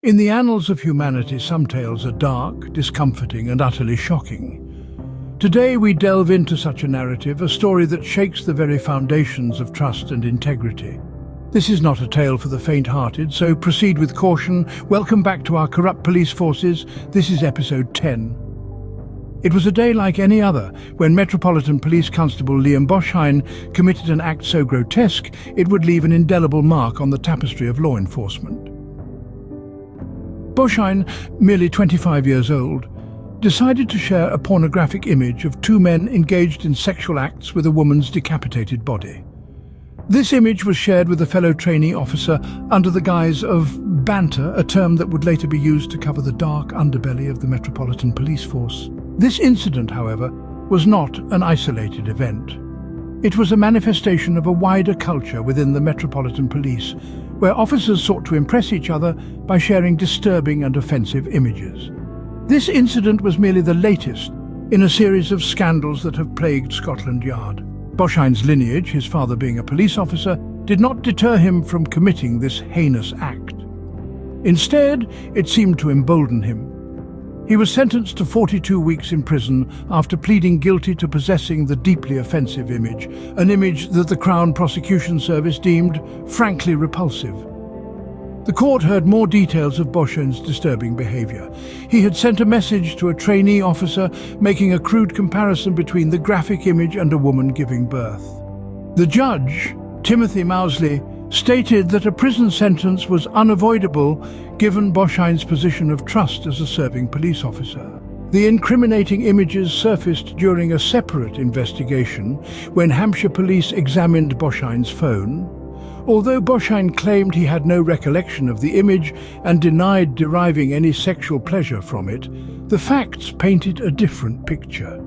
In the annals of humanity, some tales are dark, discomforting, and utterly shocking. Today we delve into such a narrative, a story that shakes the very foundations of trust and integrity. This is not a tale for the faint-hearted, so proceed with caution. Welcome back to our corrupt police forces. This is episode 10. It was a day like any other when Metropolitan Police Constable Liam Boshein committed an act so grotesque it would leave an indelible mark on the tapestry of law enforcement. Boshein, merely 25 years old, decided to share a pornographic image of two men engaged in sexual acts with a woman's decapitated body. This image was shared with a fellow trainee officer under the guise of banter, a term that would later be used to cover the dark underbelly of the Metropolitan Police Force. This incident, however, was not an isolated event. It was a manifestation of a wider culture within the Metropolitan Police, where officers sought to impress each other by sharing disturbing and offensive images. This incident was merely the latest in a series of scandals that have plagued Scotland Yard. Boshein's lineage, his father being a police officer, did not deter him from committing this heinous act. Instead, it seemed to embolden him. He was sentenced to 42 weeks in prison after pleading guilty to possessing the deeply offensive image, an image that the Crown Prosecution Service deemed frankly repulsive. The court heard more details of Boshein's disturbing behaviour. He had sent a message to a trainee officer making a crude comparison between the graphic image and a woman giving birth. The judge, Timothy Mousley, stated that a prison sentence was unavoidable given Boshein's position of trust as a serving police officer. The incriminating images surfaced during a separate investigation when Hampshire police examined Boshein's phone. Although Boshein claimed he had no recollection of the image and denied deriving any sexual pleasure from it, the facts painted a different picture.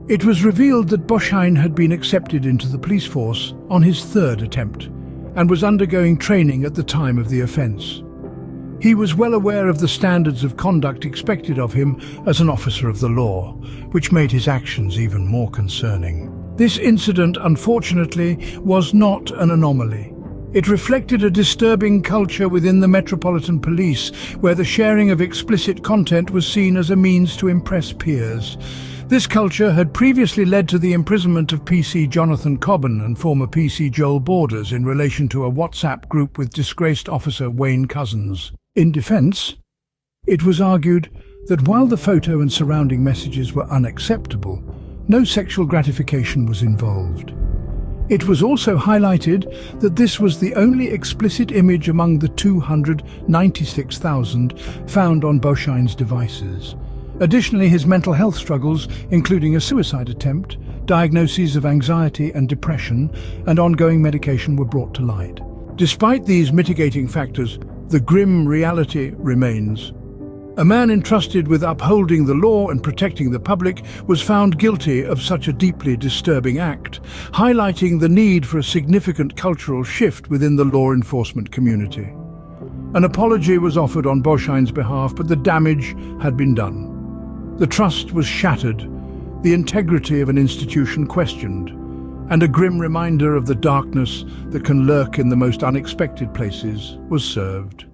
It was revealed that Boshein had been accepted into the police force on his third attempt and was undergoing training at the time of the offence. He was well aware of the standards of conduct expected of him as an officer of the law, which made his actions even more concerning. This incident, unfortunately, was not an anomaly. It reflected a disturbing culture within the Metropolitan Police, where the sharing of explicit content was seen as a means to impress peers. This culture had previously led to the imprisonment of PC Jonathan Cobban and former PC Joel Borders in relation to a WhatsApp group with disgraced officer Wayne Couzens. In defence, it was argued that while the photo and surrounding messages were unacceptable, no sexual gratification was involved. It was also highlighted that this was the only explicit image among the 296,000 found on Boshein's devices. Additionally, his mental health struggles, including a suicide attempt, diagnoses of anxiety and depression, and ongoing medication were brought to light. Despite these mitigating factors, the grim reality remains. A man entrusted with upholding the law and protecting the public was found guilty of such a deeply disturbing act, highlighting the need for a significant cultural shift within the law enforcement community. An apology was offered on Boshein's behalf, but the damage had been done. The trust was shattered, the integrity of an institution questioned, and a grim reminder of the darkness that can lurk in the most unexpected places was served.